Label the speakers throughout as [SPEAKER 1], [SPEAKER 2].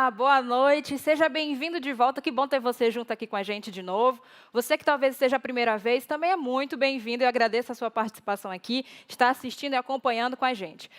[SPEAKER 1] Olá, boa noite, seja bem-vindo de volta, que bom ter você junto aqui com a gente de novo. Você que talvez seja a primeira vez, também é muito bem-vindo, eu agradeço a sua participação aqui, está assistindo e acompanhando com a gente.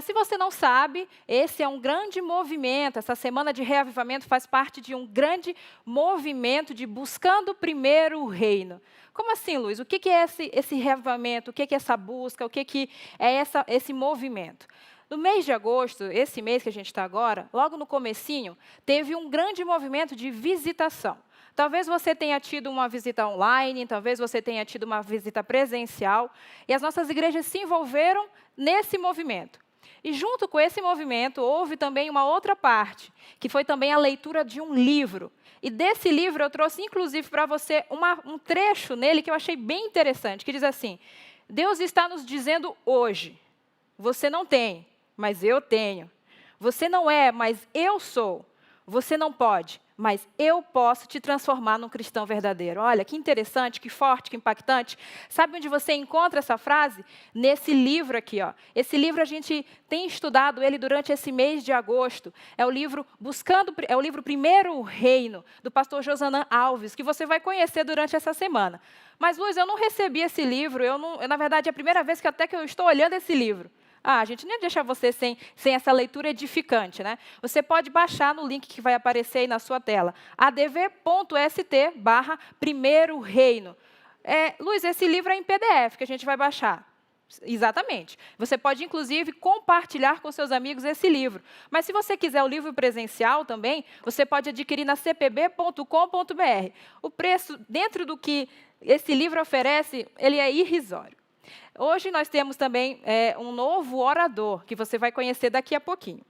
[SPEAKER 1] Se você não sabe, esse é um grande movimento, essa semana de reavivamento faz parte de um grande movimento de buscando primeiro o reino. Como assim, Luiz? O que é esse reavivamento? O que é essa busca? O que é esse movimento? No mês de agosto, esse mês que a gente está agora, logo no comecinho, teve um grande movimento de visitação. Talvez você tenha tido uma visita online, talvez você tenha tido uma visita presencial, e as nossas igrejas se envolveram nesse movimento. E junto com esse movimento, houve também uma outra parte, que foi também a leitura de um livro. E desse livro eu trouxe, inclusive, para você um trecho nele que eu achei bem interessante, que diz assim: Deus está nos dizendo hoje, você não tem, mas eu tenho. Você não é, mas eu sou. Você não pode, mas eu posso te transformar num cristão verdadeiro. Olha, que interessante, que forte, que impactante. Sabe onde você encontra essa frase? Nesse livro aqui, ó. Esse livro a gente tem estudado ele durante esse mês de agosto. É o livro Primeiro o Reino, do pastor Josanã Alves, que você vai conhecer durante essa semana. Mas, Luiz, eu não recebi esse livro, na verdade, é a primeira vez que eu estou olhando esse livro. A gente nem deixa você sem essa leitura edificante, né? Você pode baixar no link que vai aparecer aí na sua tela, adv.st/Primeiro Reino. Luiz, esse livro é em PDF que a gente vai baixar. Exatamente. Você pode, inclusive, compartilhar com seus amigos esse livro. Mas, se você quiser o livro presencial também, você pode adquirir na cpb.com.br. O preço, dentro do que esse livro oferece, ele é irrisório. Hoje nós temos também um novo orador, que você vai conhecer daqui a pouquinho.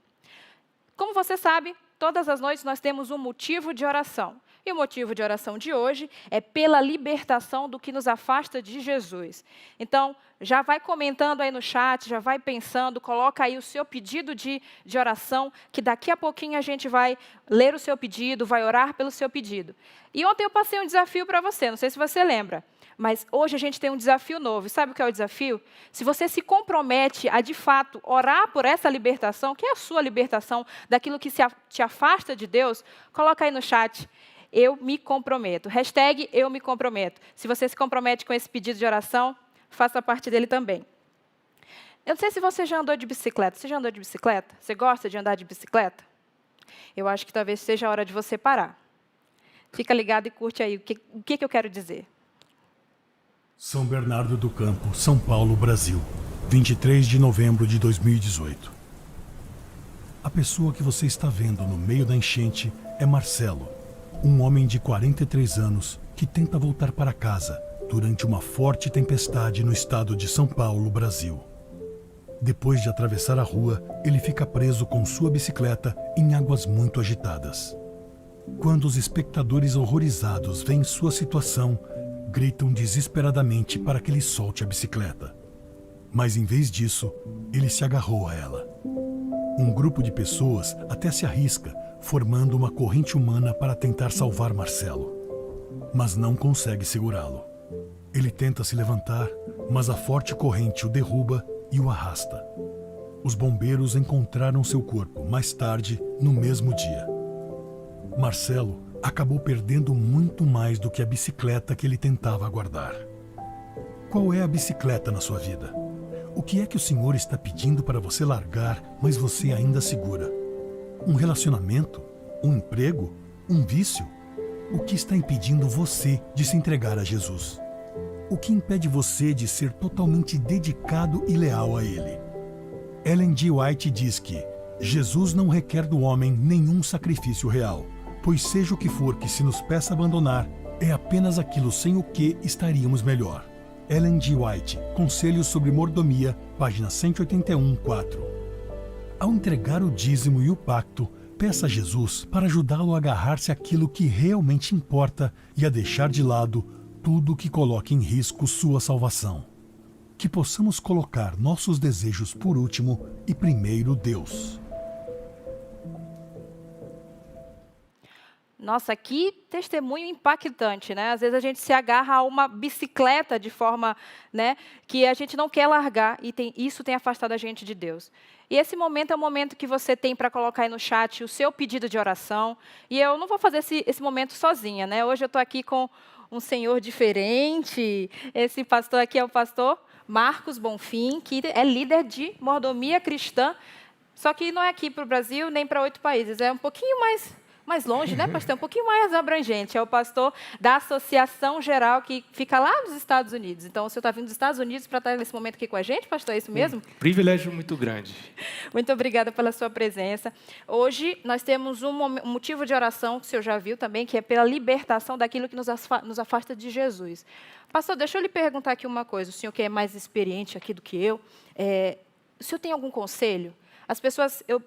[SPEAKER 1] Como você sabe, todas as noites nós temos um motivo de oração. E o motivo de oração de hoje é pela libertação do que nos afasta de Jesus. Então, já vai comentando aí no chat, já vai pensando, coloca aí o seu pedido de oração, que daqui a pouquinho a gente vai ler o seu pedido, vai orar pelo seu pedido. E ontem eu passei um desafio para você, não sei se você lembra. Mas hoje a gente tem um desafio novo. E sabe o que é o desafio? Se você se compromete a, de fato, orar por essa libertação, que é a sua libertação daquilo que te afasta de Deus, coloca aí no chat, eu me comprometo. Hashtag eu me comprometo. Se você se compromete com esse pedido de oração, faça parte dele também. Eu não sei se você já andou de bicicleta. Você já andou de bicicleta? Você gosta de andar de bicicleta? Eu acho que talvez seja a hora de você parar. Fica ligado e curte aí o que eu quero dizer.
[SPEAKER 2] São Bernardo do Campo, São Paulo, Brasil, 23 de novembro de 2018. A pessoa que você está vendo no meio da enchente é Marcelo, um homem de 43 anos que tenta voltar para casa durante uma forte tempestade no estado de São Paulo, Brasil. Depois de atravessar a rua, ele fica preso com sua bicicleta em águas muito agitadas. Quando os espectadores horrorizados veem sua situação, gritam desesperadamente para que ele solte a bicicleta. Mas, em vez disso, ele se agarrou a ela. Um grupo de pessoas até se arrisca, formando uma corrente humana para tentar salvar Marcelo. Mas não consegue segurá-lo. Ele tenta se levantar, mas a forte corrente o derruba e o arrasta. Os bombeiros encontraram seu corpo mais tarde, no mesmo dia. Marcelo acabou perdendo muito mais do que a bicicleta que ele tentava guardar. Qual é a bicicleta na sua vida? O que é que o Senhor está pedindo para você largar, mas você ainda segura? Um relacionamento? Um emprego? Um vício? O que está impedindo você de se entregar a Jesus? O que impede você de ser totalmente dedicado e leal a Ele? Ellen G. White diz que Jesus não requer do homem nenhum sacrifício real, pois seja o que for que se nos peça abandonar, é apenas aquilo sem o que estaríamos melhor. Ellen G. White, Conselhos sobre Mordomia, página 181, 4. Ao entregar o dízimo e o pacto, peça a Jesus para ajudá-lo a agarrar-se àquilo que realmente importa e a deixar de lado tudo que coloque em risco sua salvação. Que possamos colocar nossos desejos por último e primeiro Deus.
[SPEAKER 1] Nossa, que testemunho impactante, né? Às vezes a gente se agarra a uma bicicleta de forma, né, que a gente não quer largar e isso tem afastado a gente de Deus. E esse momento é o momento que você tem para colocar aí no chat o seu pedido de oração. E eu não vou fazer esse momento sozinha, né? Hoje eu estou aqui com um senhor diferente. Esse pastor aqui é o pastor Marcos Bonfim, que é líder de mordomia cristã. Só que não é aqui para o Brasil, nem para 8 países. É um pouquinho mais longe, né, pastor? Um pouquinho mais abrangente. É o pastor da Associação Geral, que fica lá nos Estados Unidos. Então, o senhor está vindo dos Estados Unidos para estar nesse momento aqui com a gente, pastor? É isso mesmo?
[SPEAKER 3] Privilégio muito grande.
[SPEAKER 1] Muito obrigada pela sua presença. Hoje, nós temos um motivo de oração, que o senhor já viu também, que é pela libertação daquilo que nos afasta de Jesus. Pastor, deixa eu lhe perguntar aqui uma coisa. O senhor que é mais experiente aqui do que eu, o senhor tem algum conselho? As pessoas, eu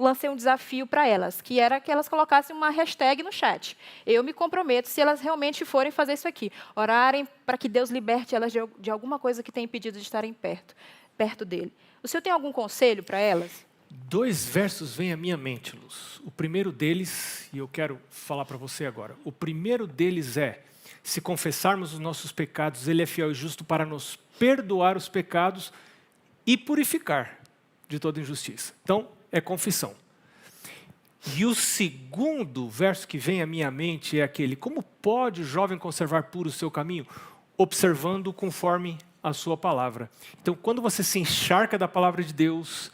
[SPEAKER 1] lancei um desafio para elas, que era que elas colocassem uma hashtag no chat. Eu me comprometo, se elas realmente forem fazer isso aqui, orarem para que Deus liberte elas de alguma coisa que tem impedido de estarem perto dele. O senhor tem algum conselho para elas?
[SPEAKER 3] 2 versos vêm à minha mente, Luz. O primeiro deles, e eu quero falar para você agora, o primeiro deles é: se confessarmos os nossos pecados, Ele é fiel e justo para nos perdoar os pecados e purificar de toda injustiça. Então, é confissão. E o segundo verso que vem à minha mente é aquele: como pode o jovem conservar puro o seu caminho? Observando conforme a sua palavra. Então, quando você se encharca da palavra de Deus,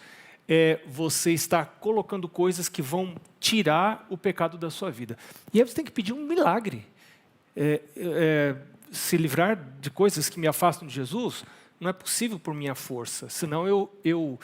[SPEAKER 3] você está colocando coisas que vão tirar o pecado da sua vida. E aí você tem que pedir um milagre. Se livrar de coisas que me afastam de Jesus não é possível por minha força, senão eu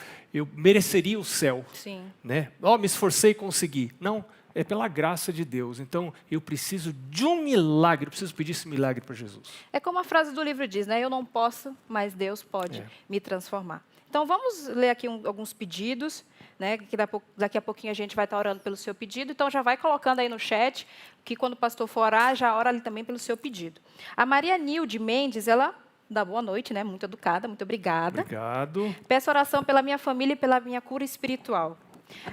[SPEAKER 3] mereceria o céu.
[SPEAKER 1] Sim.
[SPEAKER 3] Né? Me esforcei e consegui. Não, é pela graça de Deus. Então, eu preciso de um milagre, eu preciso pedir esse milagre para Jesus.
[SPEAKER 1] É como a frase do livro diz, né? Eu não posso, mas Deus pode me transformar. Então, vamos ler aqui alguns pedidos, né? Que daqui a pouquinho a gente vai estar orando pelo seu pedido. Então, já vai colocando aí no chat, que quando o pastor for orar, já ora ali também pelo seu pedido. A Maria Nilde Mendes, ela dá boa noite, né? Muito educada, muito obrigada.
[SPEAKER 3] Obrigado.
[SPEAKER 1] Peço oração pela minha família e pela minha cura espiritual.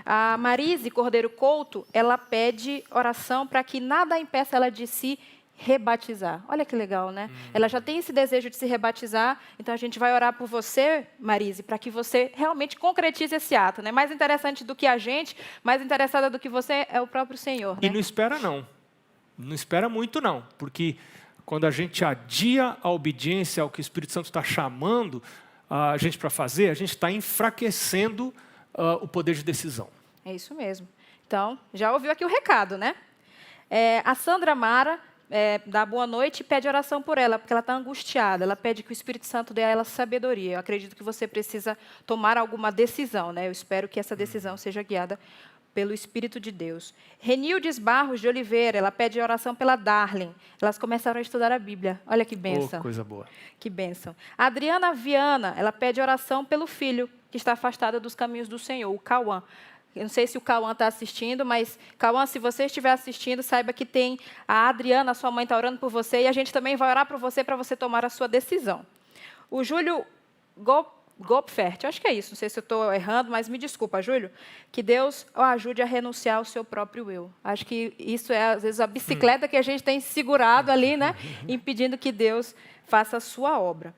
[SPEAKER 1] A Marise Cordeiro Couto, ela pede oração para que nada impeça ela de se rebatizar. Olha que legal, né? Ela já tem esse desejo de se rebatizar, então a gente vai orar por você, Marise, para que você realmente concretize esse ato, né? Mais interessante do que a gente, mais interessada do que você é o próprio Senhor, né?
[SPEAKER 3] E não espera não. Não espera muito não, porque quando a gente adia a obediência ao que o Espírito Santo está chamando a gente para fazer, a gente está enfraquecendo o poder de decisão.
[SPEAKER 1] É isso mesmo. Então, já ouviu aqui o recado, né? A Sandra Mara dá boa noite e pede oração por ela, porque ela está angustiada. Ela pede que o Espírito Santo dê a ela sabedoria. Eu acredito que você precisa tomar alguma decisão, né? Eu espero que essa decisão seja guiada pelo Espírito de Deus. Renildes Barros de Oliveira, ela pede oração pela Darlene. Elas começaram a estudar a Bíblia. Olha que bênção.
[SPEAKER 3] Coisa boa.
[SPEAKER 1] Que bênção. A Adriana Viana, ela pede oração pelo filho que está afastado dos caminhos do Senhor, o Cauã. Eu não sei se o Cauã está assistindo, mas, Cauã, se você estiver assistindo, saiba que tem a Adriana, sua mãe, está orando por você, e a gente também vai orar por você para você tomar a sua decisão. O Júlio Gopfert, acho que é isso, não sei se eu estou errando, mas me desculpa, Júlio, que Deus o ajude a renunciar ao seu próprio eu. Acho que isso é, às vezes, a bicicleta que a gente tem segurado ali, né, impedindo que Deus faça a sua obra.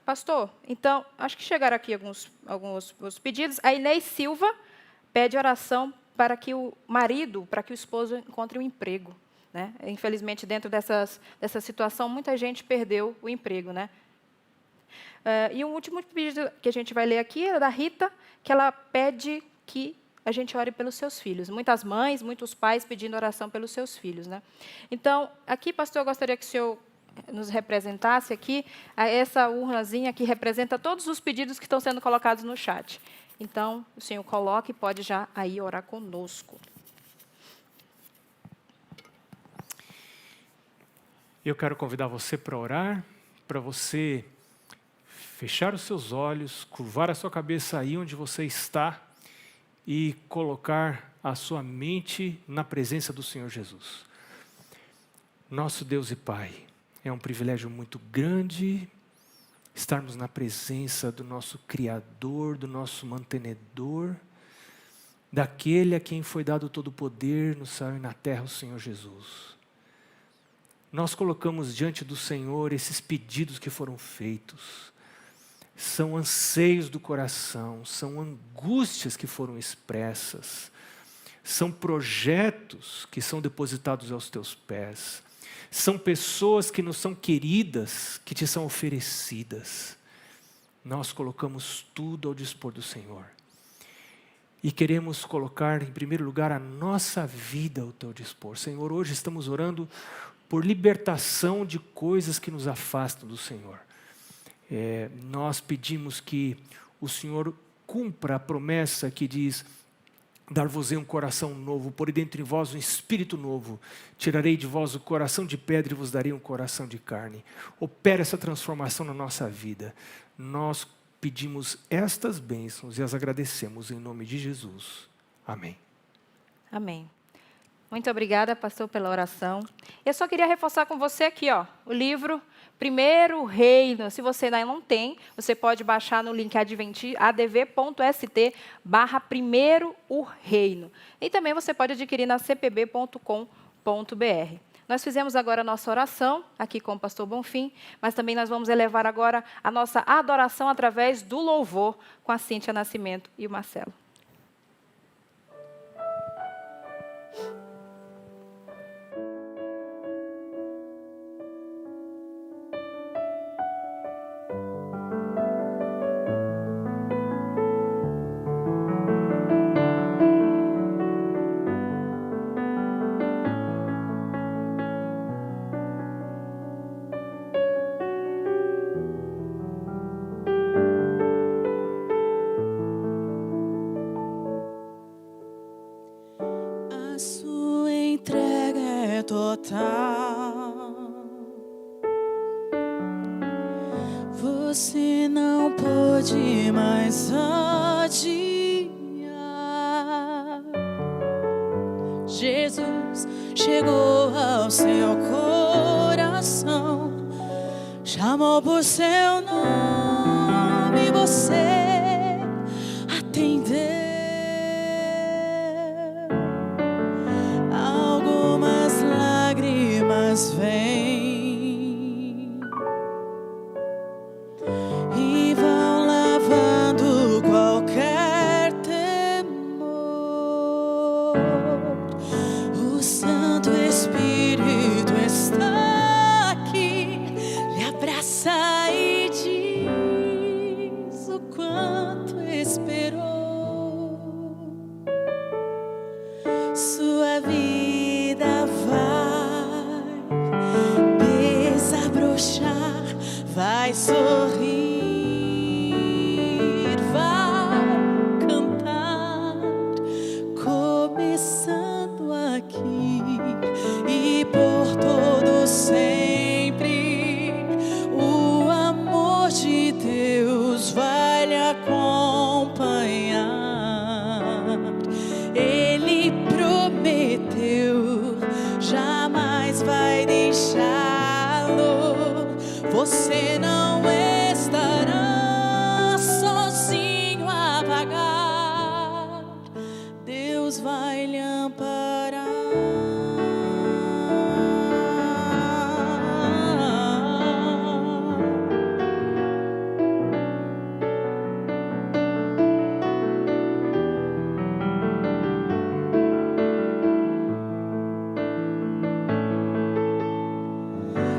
[SPEAKER 1] Pastor, então, acho que chegaram aqui alguns pedidos. A Inês Silva pede oração para que o marido, para que o esposo encontre um emprego, né? Infelizmente, dentro dessa situação, muita gente perdeu o emprego, né? E um último pedido que a gente vai ler aqui é da Rita, que ela pede que a gente ore pelos seus filhos. Muitas mães, muitos pais pedindo oração pelos seus filhos, né? Então, aqui, pastor, eu gostaria que o senhor nos representasse aqui essa urnazinha que representa todos os pedidos que estão sendo colocados no chat. Então, o senhor coloca e pode já aí orar conosco.
[SPEAKER 3] Eu quero convidar você para orar, para você fechar os seus olhos, curvar a sua cabeça aí onde você está e colocar a sua mente na presença do Senhor Jesus. Nosso Deus e Pai, é um privilégio muito grande estarmos na presença do nosso Criador, do nosso mantenedor, daquele a quem foi dado todo o poder no céu e na terra, o Senhor Jesus. Nós colocamos diante do Senhor esses pedidos que foram feitos. São anseios do coração, são angústias que foram expressas, são projetos que são depositados aos teus pés, são pessoas que nos são queridas, que te são oferecidas. Nós colocamos tudo ao dispor do Senhor. E queremos colocar em primeiro lugar a nossa vida ao teu dispor. Senhor, hoje estamos orando por libertação de coisas que nos afastam do Senhor. Nós pedimos que o Senhor cumpra a promessa que diz: dar-vos-ei um coração novo, porei dentro de vós um espírito novo, tirarei de vós o coração de pedra e vos darei um coração de carne. Opera essa transformação na nossa vida. Nós pedimos estas bênçãos e as agradecemos em nome de Jesus. Amém.
[SPEAKER 1] Amém. Muito obrigada, pastor, pela oração. Eu só queria reforçar com você aqui, ó, o livro Primeiro Reino. Se você ainda não tem, você pode baixar no link adv.st/Primeiro o Reino. E também você pode adquirir na cpb.com.br. Nós fizemos agora a nossa oração aqui com o pastor Bonfim, mas também nós vamos elevar agora a nossa adoração através do louvor com a Cíntia Nascimento e o Marcelo.
[SPEAKER 4] Você não pode mais adiar. Jesus chegou ao seu coração, chamou por seu nome, você atendeu. Algumas lágrimas vêm e vão lavando qualquer temor. O Santo Espírito está aqui, lhe abraça e diz o quanto esperou. Sua vida vai desabrochar, vai sorrir, vai cantar, começando aqui e por todo sempre. O amor de Deus vai lhe acompanhar. Ele prometeu, jamais vai deixá-lo. Você não estará sozinho a vagar. Deus vai lhe amparar.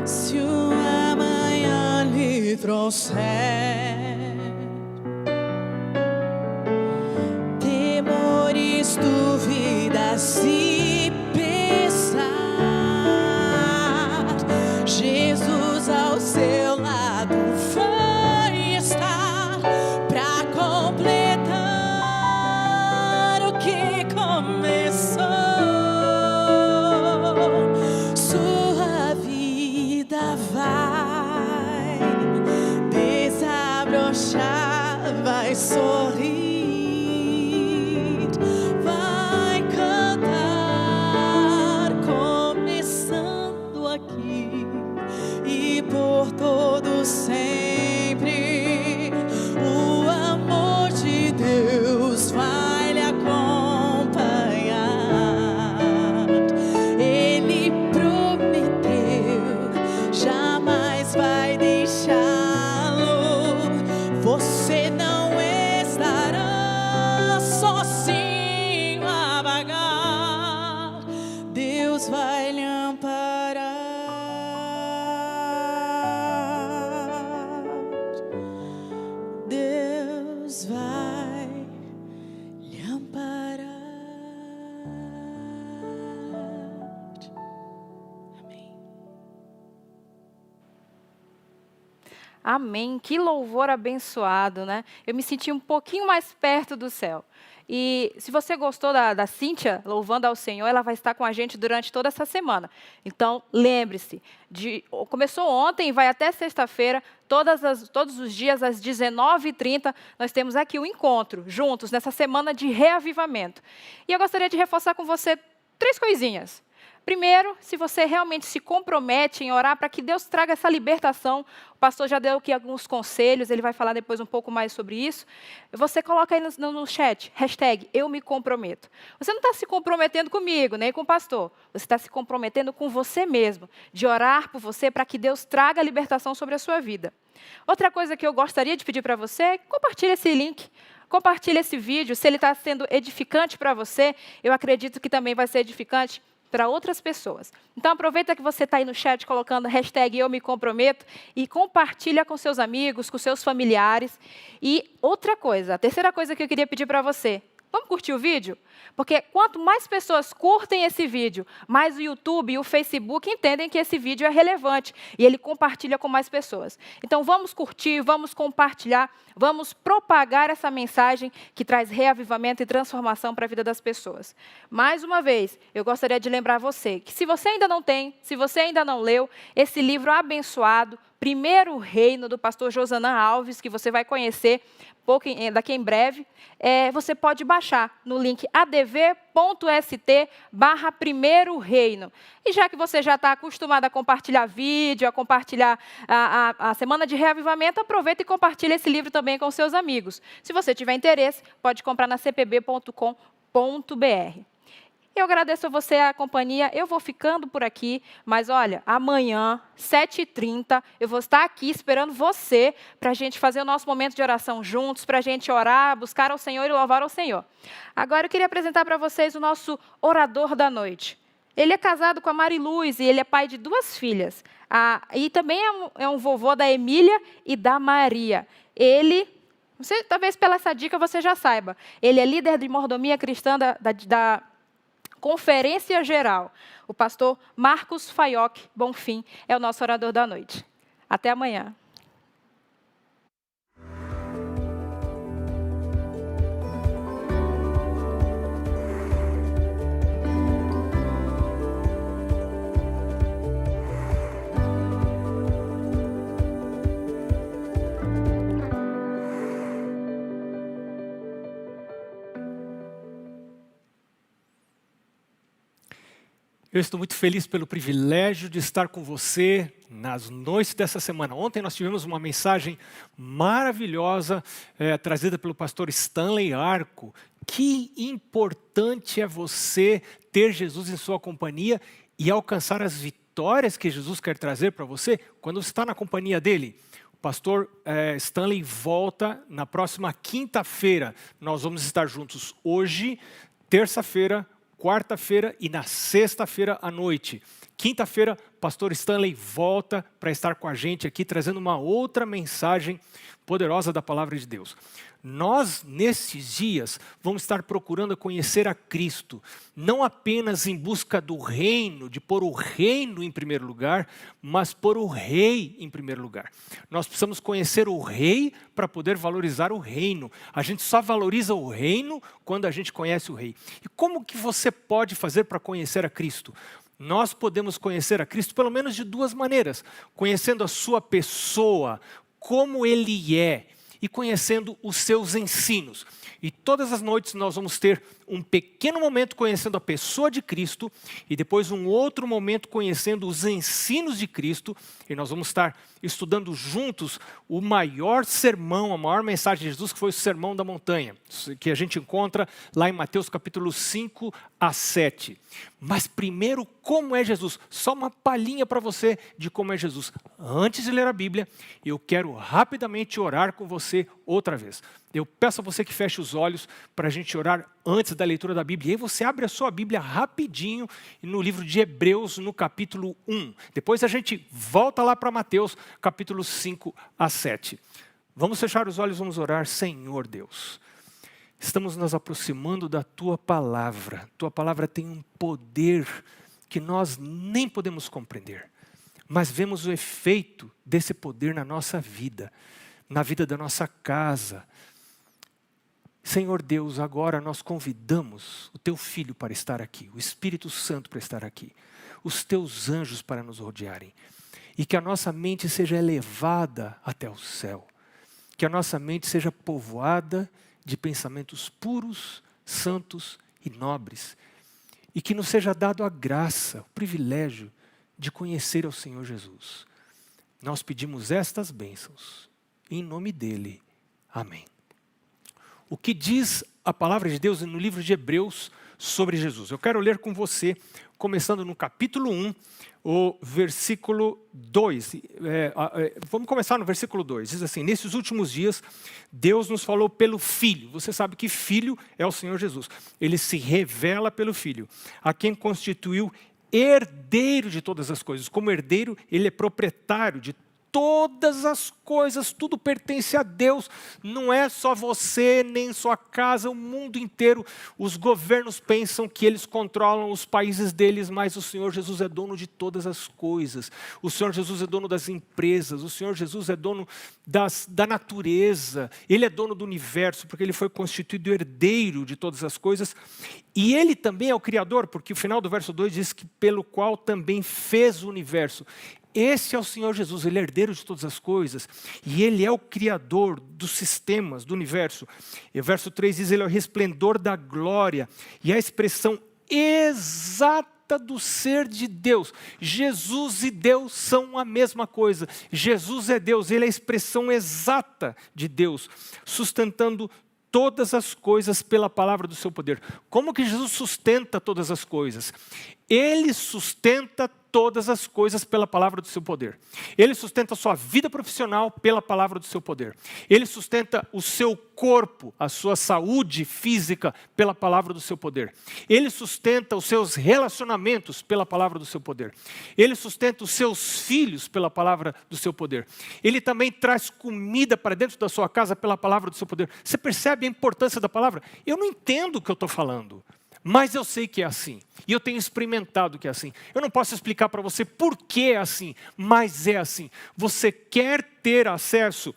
[SPEAKER 4] Se o amanhã lhe trouxer temores, dúvidas e pesar, Jesus ao seu lado vai estar pra completar o que começou. Sua vida vai desabrochar, vai sorrir, vai cantar, vai lhe amparar. Deus vai lhe amparar. Amém.
[SPEAKER 1] Amém. Que louvor abençoado, né? Eu me senti um pouquinho mais perto do céu. E se você gostou da Cíntia louvando ao Senhor, ela vai estar com a gente durante toda essa semana. Então, lembre-se, começou ontem e vai até sexta-feira, todos os dias, às 19h30, nós temos aqui um encontro, juntos, nessa semana de reavivamento. E eu gostaria de reforçar com você 3 coisinhas. Primeiro, se você realmente se compromete em orar para que Deus traga essa libertação, o pastor já deu aqui alguns conselhos, ele vai falar depois um pouco mais sobre isso. Você coloca aí no chat, #EuMeComprometo. Você não está se comprometendo comigo, nem com o pastor. Você está se comprometendo com você mesmo, de orar por você para que Deus traga a libertação sobre a sua vida. Outra coisa que eu gostaria de pedir para você é compartilhe esse link. Compartilhe esse vídeo. Se ele está sendo edificante para você, eu acredito que também vai ser edificante para outras pessoas. Então, aproveita que você está aí no chat colocando #EuMeComprometo e compartilha com seus amigos, com seus familiares. E outra coisa, a terceira coisa que eu queria pedir para você, vamos curtir o vídeo? Porque quanto mais pessoas curtem esse vídeo, mais o YouTube e o Facebook entendem que esse vídeo é relevante e ele compartilha com mais pessoas. Então, vamos curtir, vamos compartilhar, vamos propagar essa mensagem que traz reavivamento e transformação para a vida das pessoas. Mais uma vez, eu gostaria de lembrar você que se você ainda não tem, se você ainda não leu, esse livro abençoado, Primeiro Reino, do pastor Josanã Alves, que você vai conhecer daqui em breve, você pode baixar no link adv.st/Primeiro Reino. E já que você já está acostumado a compartilhar vídeo, a compartilhar a Semana de Reavivamento, aproveita e compartilha esse livro também com seus amigos. Se você tiver interesse, pode comprar na cpb.com.br. Eu agradeço a você a companhia, eu vou ficando por aqui, mas olha, amanhã, 7h30, eu vou estar aqui esperando você para a gente fazer o nosso momento de oração juntos, para a gente orar, buscar ao Senhor e louvar ao Senhor. Agora eu queria apresentar para vocês o nosso orador da noite. Ele é casado com a Mariluz e ele é pai de 2 filhas. E também é um vovô da Emília e da Maria. Talvez pela essa dica você já saiba, ele é líder de mordomia cristã da Conferência Geral. O pastor Marcos Faioc Bonfim é o nosso orador da noite. Até amanhã.
[SPEAKER 3] Eu estou muito feliz pelo privilégio de estar com você nas noites dessa semana. Ontem nós tivemos uma mensagem maravilhosa trazida pelo pastor Stanley Arco. Que importante é você ter Jesus em sua companhia e alcançar as vitórias que Jesus quer trazer para você quando você está na companhia dele. O pastor Stanley volta na próxima quinta-feira. Nós vamos estar juntos hoje, terça-feira, quarta-feira e na sexta-feira à noite. Quinta-feira, pastor Stanley volta para estar com a gente aqui, trazendo uma outra mensagem poderosa da palavra de Deus. Nós, nesses dias, vamos estar procurando conhecer a Cristo, não apenas em busca do reino, de pôr o reino em primeiro lugar, mas pôr o rei em primeiro lugar. Nós precisamos conhecer o rei para poder valorizar o reino. A gente só valoriza o reino quando a gente conhece o rei. E como que você pode fazer para conhecer a Cristo? Nós podemos conhecer a Cristo pelo menos de 2 maneiras. Conhecendo a sua pessoa, como ele é, e conhecendo os seus ensinos. E todas as noites nós vamos ter um pequeno momento conhecendo a pessoa de Cristo e depois um outro momento conhecendo os ensinos de Cristo. E nós vamos estar estudando juntos o maior sermão, a maior mensagem de Jesus, que foi o Sermão da Montanha, que a gente encontra lá em Mateus capítulo 5 a 7. Mas primeiro como é Jesus. Só uma palhinha para você de como é Jesus. Antes de ler a Bíblia, eu quero rapidamente orar com você outra vez. Eu peço a você que feche os olhos para a gente orar antes da leitura da Bíblia. E aí você abre a sua Bíblia rapidinho no livro de Hebreus, no capítulo 1. Depois a gente volta lá para Mateus, capítulo 5 a 7. Vamos fechar os olhos, vamos orar. Senhor Deus, estamos nos aproximando da Tua Palavra. Tua Palavra tem um poder que nós nem podemos compreender. Mas vemos o efeito desse poder na nossa vida, na vida da nossa casa. Senhor Deus, agora nós convidamos o Teu Filho para estar aqui, o Espírito Santo para estar aqui, os Teus anjos para nos rodearem, e que a nossa mente seja elevada até o céu, que a nossa mente seja povoada de pensamentos puros, santos e nobres, e que nos seja dado a graça, o privilégio de conhecer ao Senhor Jesus. Nós pedimos estas bênçãos, em nome dEle. Amém. O que diz a palavra de Deus no livro de Hebreus sobre Jesus? Eu quero ler com você, começando no capítulo 1, o versículo 2. Vamos começar no versículo 2. Diz assim: nesses últimos dias, Deus nos falou pelo Filho. Você sabe que Filho é o Senhor Jesus. Ele se revela pelo Filho, a quem constituiu herdeiro de todas as coisas. Como herdeiro, ele é proprietário de todas as coisas, tudo pertence a Deus, não é só você, nem sua casa, o mundo inteiro. Os governos pensam que eles controlam os países deles, mas o Senhor Jesus é dono de todas as coisas. O Senhor Jesus é dono das empresas, o Senhor Jesus é dono da natureza, Ele é dono do universo, porque Ele foi constituído herdeiro de todas as coisas. E Ele também é o Criador, porque o final do verso 2 diz que pelo qual também fez o universo. Esse é o Senhor Jesus, Ele é herdeiro de todas as coisas, e Ele é o Criador dos sistemas, do universo. E o verso 3 diz, Ele é o resplendor da glória, e a expressão exata do ser de Deus. Jesus e Deus são a mesma coisa. Jesus é Deus, Ele é a expressão exata de Deus, sustentando todas as coisas pela palavra do seu poder. Como que Jesus sustenta todas as coisas? Ele sustenta todas as coisas pela palavra do seu poder. Ele sustenta a sua vida profissional pela palavra do seu poder. Ele sustenta o seu corpo, a sua saúde física pela palavra do seu poder. Ele sustenta os seus relacionamentos pela palavra do seu poder. Ele sustenta os seus filhos pela palavra do seu poder. Ele também traz comida para dentro da sua casa pela palavra do seu poder. Você percebe a importância da palavra? Eu não entendo o que eu estou falando, mas eu sei que é assim, e eu tenho experimentado que é assim. Eu não posso explicar para você por que é assim, mas é assim. Você quer ter acesso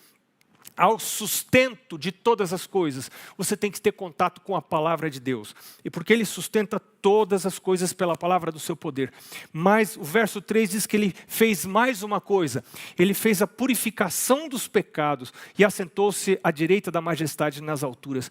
[SPEAKER 3] ao sustento de todas as coisas, você tem que ter contato com a palavra de Deus. E porque Ele sustenta todas as coisas pela palavra do seu poder. Mas o verso 3 diz que Ele fez mais uma coisa. Ele fez a purificação dos pecados e assentou-se à direita da majestade nas alturas.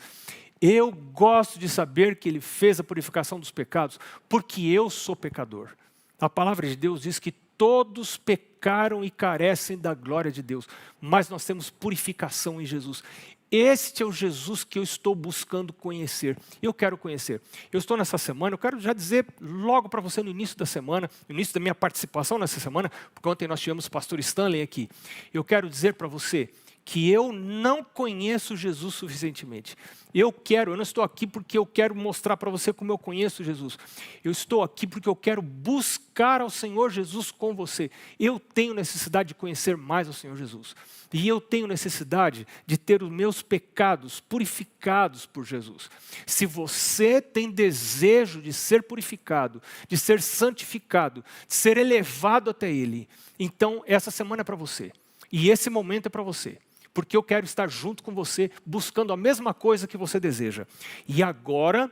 [SPEAKER 3] Eu gosto de saber que Ele fez a purificação dos pecados, porque eu sou pecador. A palavra de Deus diz que todos pecaram e carecem da glória de Deus, mas nós temos purificação em Jesus. Este é o Jesus que eu estou buscando conhecer. Eu quero conhecer. Eu estou nessa semana, eu quero já dizer logo para você no início da semana, no início da minha participação nessa semana, porque ontem nós tivemos o pastor Stanley aqui. Eu quero dizer para você que eu não conheço Jesus suficientemente. Eu não estou aqui porque eu quero mostrar para você como eu conheço Jesus. Eu estou aqui porque eu quero buscar ao Senhor Jesus com você. Eu tenho necessidade de conhecer mais ao Senhor Jesus. E eu tenho necessidade de ter os meus pecados purificados por Jesus. Se você tem desejo de ser purificado, de ser santificado, de ser elevado até Ele, então essa semana é para você. E esse momento é para você. Porque eu quero estar junto com você, buscando a mesma coisa que você deseja. E agora,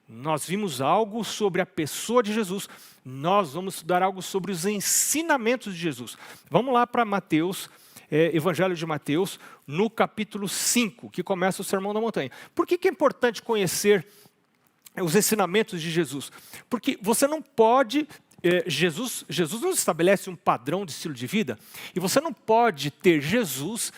[SPEAKER 3] nós vimos algo sobre a pessoa de Jesus, nós vamos estudar algo sobre os ensinamentos de Jesus. Vamos lá para Mateus, Evangelho de Mateus, no capítulo 5, que começa o Sermão da Montanha. Por que é importante conhecer os ensinamentos de Jesus? Porque você não pode... Jesus nos estabelece um padrão de estilo de vida, e você não pode ter Jesus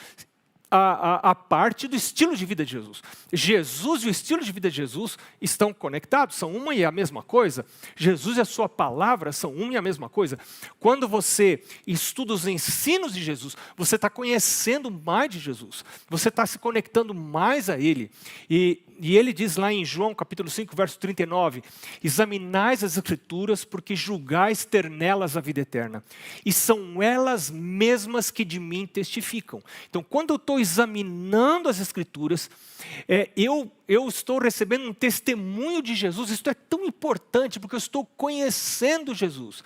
[SPEAKER 3] a parte do estilo de vida de Jesus. Jesus e o estilo de vida de Jesus estão conectados, são uma e a mesma coisa. Jesus e a sua palavra são uma e a mesma coisa. Quando você estuda os ensinos de Jesus, você está conhecendo mais de Jesus. Você está se conectando mais a Ele. E ele diz lá em João capítulo 5, verso 39, examinais as Escrituras porque julgais ter nelas a vida eterna. E são elas mesmas que de mim testificam. Então, quando eu estou examinando as Escrituras, eu estou recebendo um testemunho de Jesus. Isso é tão importante porque eu estou conhecendo Jesus.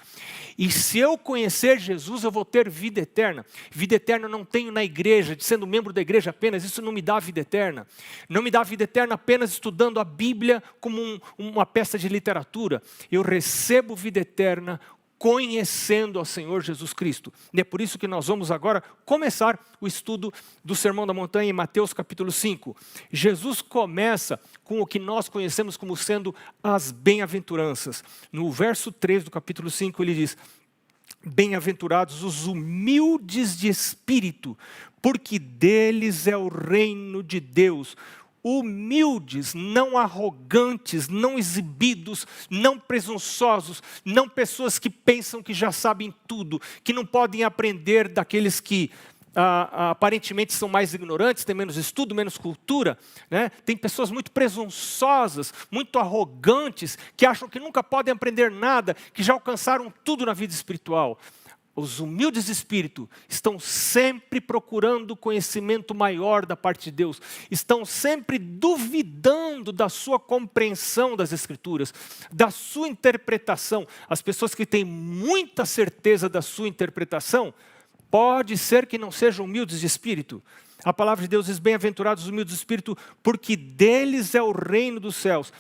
[SPEAKER 3] E se eu conhecer Jesus, eu vou ter vida eterna. Vida eterna eu não tenho na igreja, sendo membro da igreja apenas. Isso não me dá vida eterna. Não me dá vida eterna apenas estudando a Bíblia como uma peça de literatura. Eu recebo vida eterna conhecendo ao Senhor Jesus Cristo. E é por isso que nós vamos agora começar o estudo do Sermão da Montanha em Mateus capítulo 5. Jesus começa com o que nós conhecemos como sendo as bem-aventuranças. No verso 3 do capítulo 5 ele diz: bem-aventurados os humildes de espírito, porque deles é o reino de Deus. Humildes, não arrogantes, não exibidos, não presunçosos, não pessoas que pensam que já sabem tudo, que não podem aprender daqueles que aparentemente são mais ignorantes, têm menos estudo, menos cultura, né? Tem pessoas muito presunçosas, muito arrogantes, que acham que nunca podem aprender nada, que já alcançaram tudo na vida espiritual. Os humildes de espírito estão sempre procurando conhecimento maior da parte de Deus, estão sempre duvidando da sua compreensão das Escrituras, da sua interpretação. As pessoas que têm muita certeza da sua interpretação, pode ser que não sejam humildes de espírito. A palavra de Deus diz: bem-aventurados os humildes de espírito, porque deles é o reino dos céus.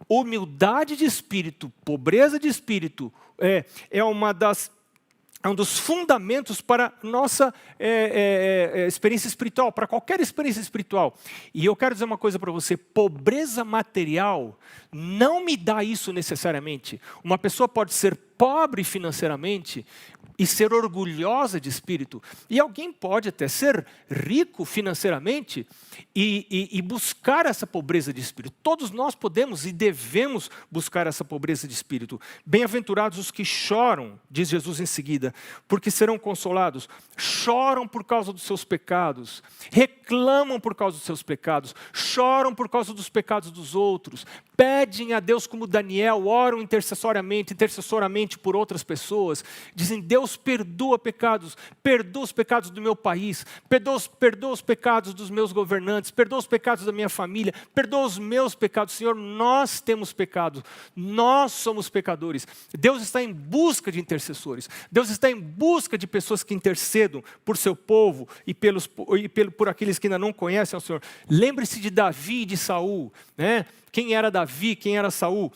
[SPEAKER 3] Humildade de espírito, pobreza de espírito, é um dos fundamentos para a nossa experiência espiritual, para qualquer experiência espiritual. E eu quero dizer uma coisa para você: pobreza material não me dá isso necessariamente. Uma pessoa pode ser pobre financeiramente e ser orgulhosa de espírito. E alguém pode até ser rico financeiramente e buscar essa pobreza de espírito. Todos nós podemos e devemos buscar essa pobreza de espírito. Bem-aventurados os que choram, diz Jesus em seguida, porque serão consolados. Choram por causa dos seus pecados, reclamam por causa dos seus pecados, choram por causa dos pecados dos outros, pedem a Deus como Daniel, oram intercessoramente por outras pessoas, dizem: Deus, perdoa os pecados do meu país, perdoa os pecados dos meus governantes, perdoa os pecados da minha família, perdoa os meus pecados. Senhor, nós temos pecado, nós somos pecadores. Deus está em busca de intercessores, Deus está em busca de pessoas que intercedam por seu povo e por aqueles que ainda não conhecem ao Senhor. Lembre-se de Davi e de Saul, né? Quem era Davi, quem era Saul?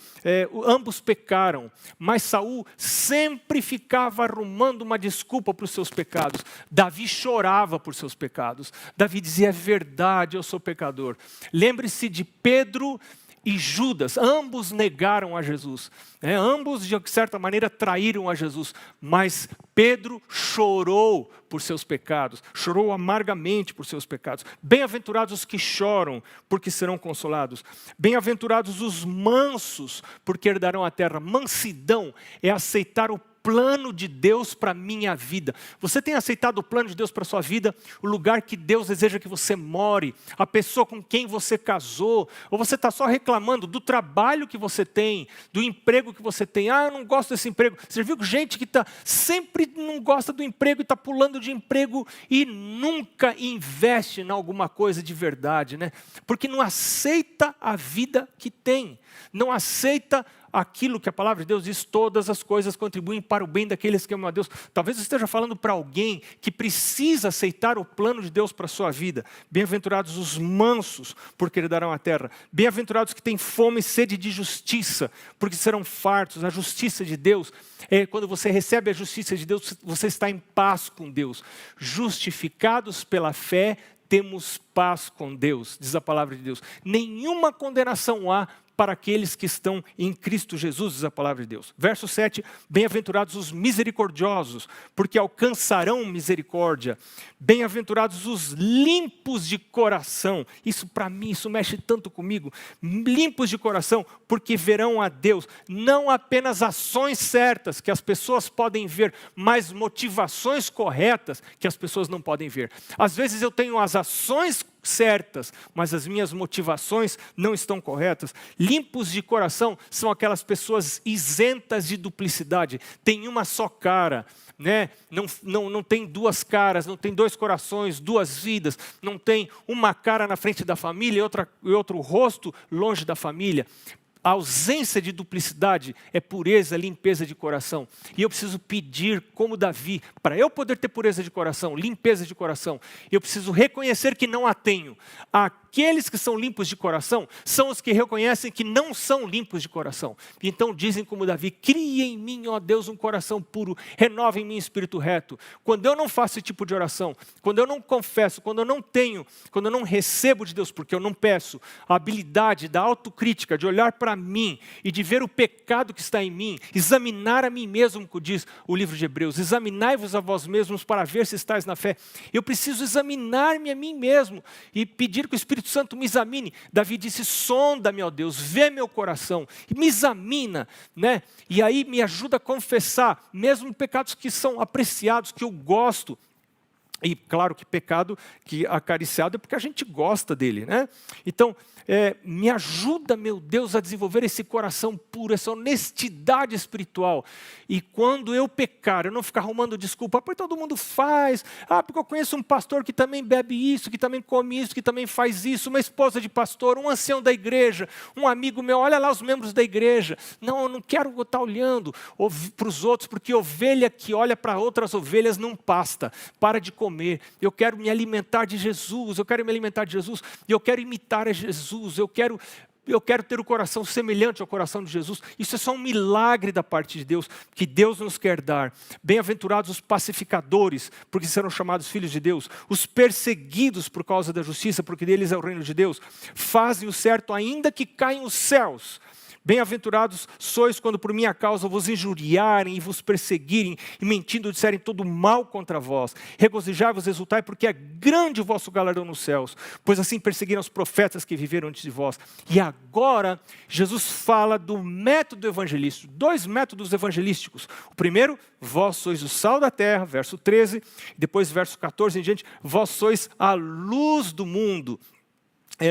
[SPEAKER 3] Ambos pecaram, mas Saul sempre ficava arrumando uma desculpa para os seus pecados. Davi chorava por seus pecados. Davi dizia: é verdade, eu sou pecador. Lembre-se de Pedro e Judas, ambos negaram a Jesus, ambos de certa maneira traíram a Jesus, mas Pedro chorou por seus pecados, chorou amargamente por seus pecados. Bem-aventurados os que choram, porque serão consolados. Bem-aventurados os mansos, porque herdarão a terra. Mansidão é aceitar o plano de Deus para a minha vida. Você tem aceitado o plano de Deus para a sua vida? O lugar que Deus deseja que você more, a pessoa com quem você casou, ou você está só reclamando do trabalho que você tem, do emprego que você tem? Eu não gosto desse emprego. Você viu gente que sempre não gosta do emprego e está pulando de emprego e nunca investe em alguma coisa de verdade, né? Porque não aceita a vida que tem, não aceita aquilo que a palavra de Deus diz: todas as coisas contribuem para o bem daqueles que amam a Deus. Talvez você esteja falando para alguém que precisa aceitar o plano de Deus para a sua vida. Bem-aventurados os mansos, porque herdarão a terra. Bem-aventurados que têm fome e sede de justiça, porque serão fartos. A justiça de Deus quando você recebe a justiça de Deus, você está em paz com Deus. Justificados pela fé, temos paz com Deus, diz a palavra de Deus. Nenhuma condenação há para aqueles que estão em Cristo Jesus, diz a palavra de Deus. Verso 7, bem-aventurados os misericordiosos, porque alcançarão misericórdia. Bem-aventurados os limpos de coração. Isso para mim, isso mexe tanto comigo. Limpos de coração, porque verão a Deus. Não apenas ações certas que as pessoas podem ver, mas motivações corretas que as pessoas não podem ver. Às vezes eu tenho as ações certas, mas as minhas motivações não estão corretas. Limpos de coração são aquelas pessoas isentas de duplicidade. Tem uma só cara, né? Não tem duas caras, não tem dois corações, duas vidas, não tem uma cara na frente da família e outro rosto longe da família. A ausência de duplicidade é pureza, limpeza de coração. E eu preciso pedir, como Davi, para eu poder ter pureza de coração, limpeza de coração, eu preciso reconhecer que não a tenho. Aqueles que são limpos de coração são os que reconhecem que não são limpos de coração. Então dizem como Davi, cria em mim, ó Deus, um coração puro, renova em mim espírito reto. Quando eu não faço esse tipo de oração, quando eu não confesso, quando eu não tenho, quando eu não recebo de Deus, porque eu não peço, a habilidade da autocrítica, de olhar para mim e de ver o pecado que está em mim, examinar a mim mesmo, como diz o livro de Hebreus, examinai-vos a vós mesmos para ver se estáis na fé. Eu preciso examinar-me a mim mesmo e pedir que o Espírito Santo me examine. Davi disse, sonda-me, ó Deus, vê meu coração, e me examina, né? E aí me ajuda a confessar, mesmo pecados que são apreciados, que eu gosto. E claro que pecado que acariciado é porque a gente gosta dele, né? Então, me ajuda, meu Deus, a desenvolver esse coração puro, essa honestidade espiritual. E quando eu pecar, eu não ficar arrumando desculpa, porque todo mundo faz, porque eu conheço um pastor que também bebe isso, que também come isso, que também faz isso, uma esposa de pastor, um ancião da igreja, um amigo meu, olha lá os membros da igreja. Não, eu não quero estar olhando para os outros, porque ovelha que olha para outras ovelhas não pasta, para de comer. Eu quero me alimentar de Jesus, eu quero me alimentar de Jesus, e eu quero imitar a Jesus, eu quero ter o coração semelhante ao coração de Jesus. Isso é só um milagre da parte de Deus, que Deus nos quer dar. Bem-aventurados os pacificadores, porque serão chamados filhos de Deus. Os perseguidos por causa da justiça, porque deles é o reino de Deus. Fazem o certo ainda que caem os céus. Bem-aventurados sois quando por minha causa vos injuriarem e vos perseguirem e mentindo disserem todo mal contra vós. Regozijai-vos, exultai, porque é grande o vosso galardão nos céus, pois assim perseguiram os profetas que viveram antes de vós. E agora, Jesus fala do método evangelístico, 2 métodos evangelísticos. O primeiro, vós sois o sal da terra, verso 13, depois verso 14 em diante, vós sois a luz do mundo.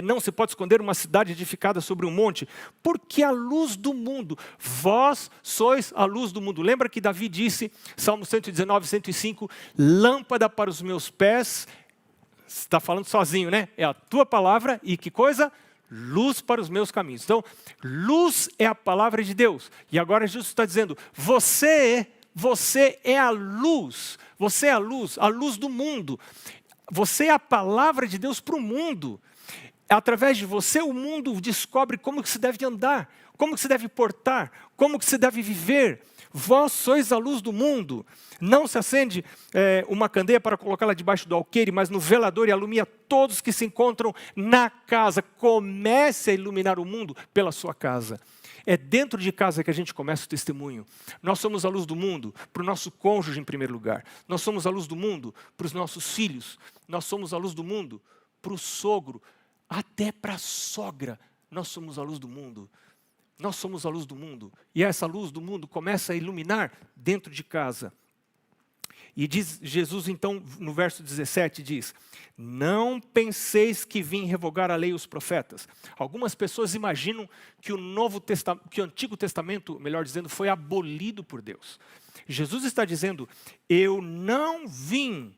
[SPEAKER 3] Não se pode esconder uma cidade edificada sobre um monte, porque a luz do mundo, vós sois a luz do mundo. Lembra que Davi disse, Salmo 119, 105, lâmpada para os meus pés, está falando sozinho, né? É a tua palavra e que coisa? Luz para os meus caminhos. Então, luz é a palavra de Deus. E agora Jesus está dizendo, você é a luz, você é a luz do mundo. Você é a palavra de Deus para o mundo. Através de você, o mundo descobre como que se deve andar, como que se deve portar, como que se deve viver. Vós sois a luz do mundo. Não se acende uma candeia para colocá-la debaixo do alqueire, mas no velador e alumia todos que se encontram na casa. Comece a iluminar o mundo pela sua casa. É dentro de casa que a gente começa o testemunho. Nós somos a luz do mundo para o nosso cônjuge em primeiro lugar. Nós somos a luz do mundo para os nossos filhos. Nós somos a luz do mundo para o sogro. Até para a sogra, nós somos a luz do mundo. Nós somos a luz do mundo. E essa luz do mundo começa a iluminar dentro de casa. E diz Jesus então, no verso 17, diz, não penseis que vim revogar a lei e os profetas. Algumas pessoas imaginam que que o Antigo Testamento, melhor dizendo, foi abolido por Deus. Jesus está dizendo, eu não vim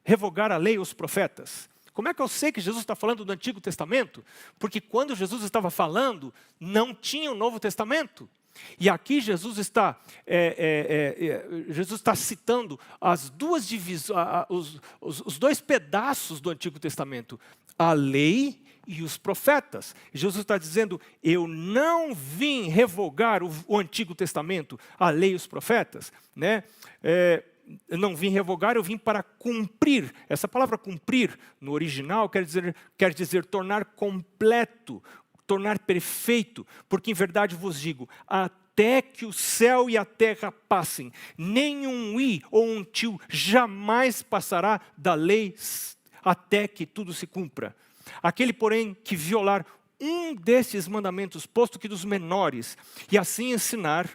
[SPEAKER 3] revogar a lei e os profetas. Como é que eu sei que Jesus está falando do Antigo Testamento? Porque quando Jesus estava falando, não tinha o Novo Testamento. E aqui Jesus está citando as duas divisões, os 2 pedaços do Antigo Testamento, a lei e os profetas. Jesus está dizendo, eu não vim revogar o Antigo Testamento, a lei e os profetas, né? Eu não vim revogar, eu vim para cumprir. Essa palavra cumprir, no original, quer dizer tornar completo, tornar perfeito, porque em verdade vos digo, até que o céu e a terra passem, nenhum i ou um tio jamais passará da lei até que tudo se cumpra. Aquele, porém, que violar um destes mandamentos, posto que dos menores, e assim ensinar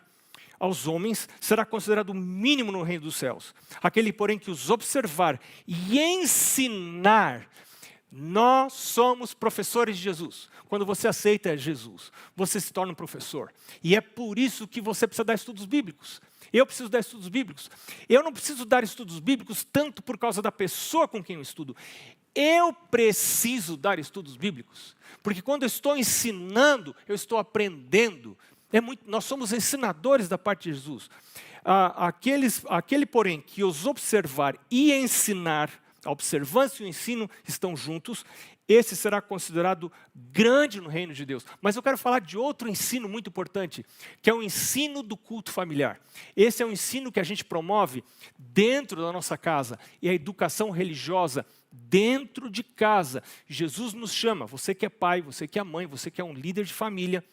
[SPEAKER 3] aos homens, será considerado o mínimo no reino dos céus. Aquele, porém, que os observar e ensinar. Nós somos professores de Jesus. Quando você aceita Jesus, você se torna um professor. E é por isso que você precisa dar estudos bíblicos. Eu preciso dar estudos bíblicos. Eu não preciso dar estudos bíblicos tanto por causa da pessoa com quem eu estudo. Eu preciso dar estudos bíblicos. Porque quando eu estou ensinando, eu estou aprendendo. Nós somos ensinadores da parte de Jesus. Aquele, porém, que os observar e ensinar, a observância e o ensino estão juntos, esse será considerado grande no reino de Deus. Mas eu quero falar de outro ensino muito importante, que é o ensino do culto familiar. Esse é um ensino que a gente promove dentro da nossa casa, e a educação religiosa dentro de casa. Jesus nos chama, você que é pai, você que é mãe, você que é um líder de família,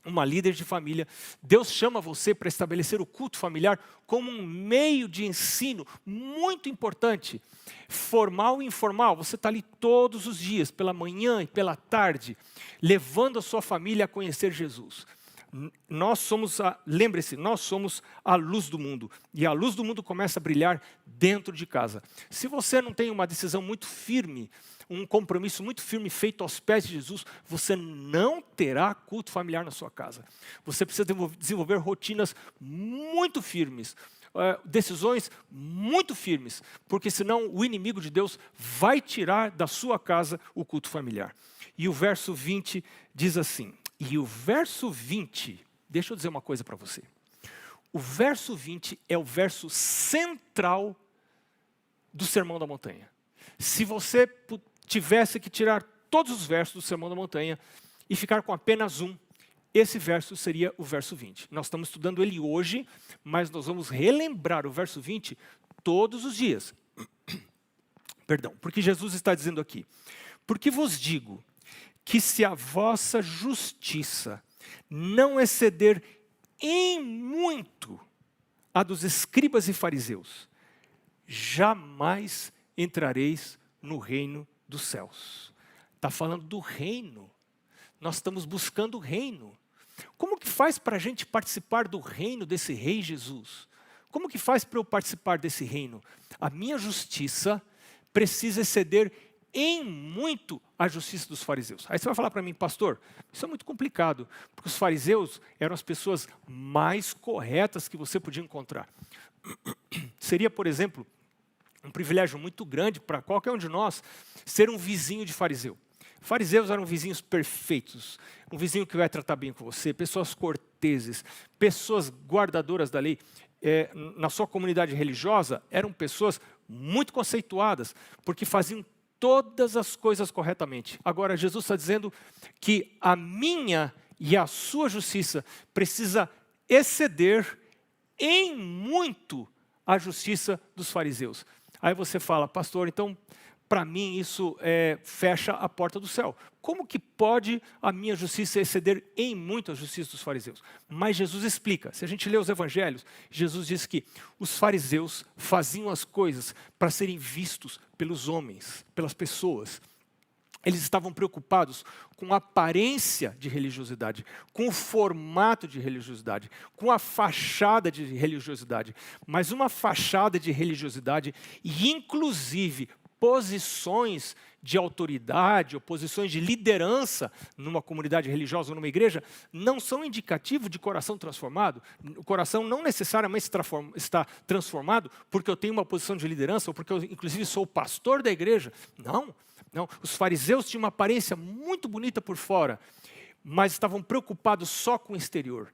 [SPEAKER 3] uma líder de família, Deus chama você para estabelecer o culto familiar como um meio de ensino muito importante, formal e informal. Você está ali todos os dias, pela manhã e pela tarde, levando a sua família a conhecer Jesus. Lembre-se, nós somos a luz do mundo, e a luz do mundo começa a brilhar dentro de casa. Se você não tem uma decisão muito firme, um compromisso muito firme feito aos pés de Jesus, você não terá culto familiar na sua casa. Você precisa desenvolver rotinas muito firmes, decisões muito firmes, porque senão o inimigo de Deus vai tirar da sua casa o culto familiar. E o verso 20 diz assim, e o verso 20, deixa eu dizer uma coisa para você. O verso 20 é o verso central do Sermão da Montanha. Se você tivesse que tirar todos os versos do Sermão da Montanha e ficar com apenas um, esse verso seria o verso 20. Nós estamos estudando ele hoje, mas nós vamos relembrar o verso 20 todos os dias. Perdão, porque Jesus está dizendo aqui, porque vos digo que se a vossa justiça não exceder em muito a dos escribas e fariseus, jamais entrareis no reino dos céus. Está falando do reino. Nós estamos buscando o reino. Como que faz para a gente participar do reino desse rei Jesus? Como que faz para eu participar desse reino? A minha justiça precisa exceder em muito a justiça dos fariseus. Aí você vai falar para mim, pastor, isso é muito complicado, porque os fariseus eram as pessoas mais corretas que você podia encontrar. Seria, por exemplo, um privilégio muito grande para qualquer um de nós ser um vizinho de fariseu. Fariseus eram vizinhos perfeitos, um vizinho que vai tratar bem com você, pessoas corteses, pessoas guardadoras da lei. Na sua comunidade religiosa, eram pessoas muito conceituadas, porque faziam todas as coisas corretamente. Agora, Jesus está dizendo que a minha e a sua justiça precisa exceder em muito a justiça dos fariseus. Aí você fala, pastor, então, para mim isso fecha a porta do céu. Como que pode a minha justiça exceder em muito a justiça dos fariseus? Mas Jesus explica. Se a gente lê os evangelhos, Jesus diz que os fariseus faziam as coisas para serem vistos pelos homens, pelas pessoas. Eles estavam preocupados com a aparência de religiosidade, com o formato de religiosidade, com a fachada de religiosidade. Mas uma fachada de religiosidade e, inclusive, posições de autoridade ou posições de liderança numa comunidade religiosa ou numa igreja não são indicativo de coração transformado. O coração não necessariamente está transformado porque eu tenho uma posição de liderança ou porque eu, inclusive, sou o pastor da igreja. Não. Os fariseus tinham uma aparência muito bonita por fora, mas estavam preocupados só com o exterior.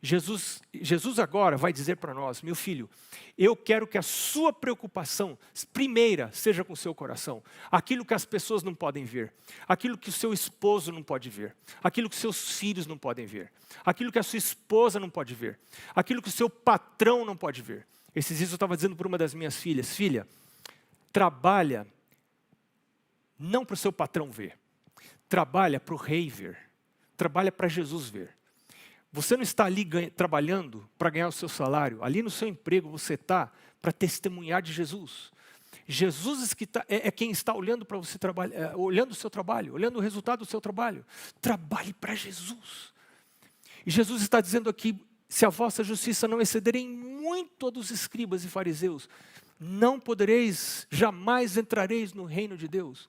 [SPEAKER 3] Jesus agora vai dizer para nós, meu filho, eu quero que a sua preocupação primeira seja com o seu coração. Aquilo que as pessoas não podem ver, aquilo que o seu esposo não pode ver, aquilo que seus filhos não podem ver, aquilo que a sua esposa não pode ver, aquilo que o seu patrão não pode ver. Esses dias eu estava dizendo para uma das minhas filhas, filha, trabalha não para o seu patrão ver, trabalha para o rei ver. trabalha para Jesus ver. Você não está ali trabalhando para ganhar o seu salário. Ali no seu emprego você está para testemunhar de Jesus. Jesus é quem está olhando para você trabalhar, olhando o seu trabalho, olhando o resultado do seu trabalho. Trabalhe para Jesus. E Jesus está dizendo aqui, se a vossa justiça não exceder em muito a dos escribas e fariseus, não podereis, jamais entrareis no reino de Deus.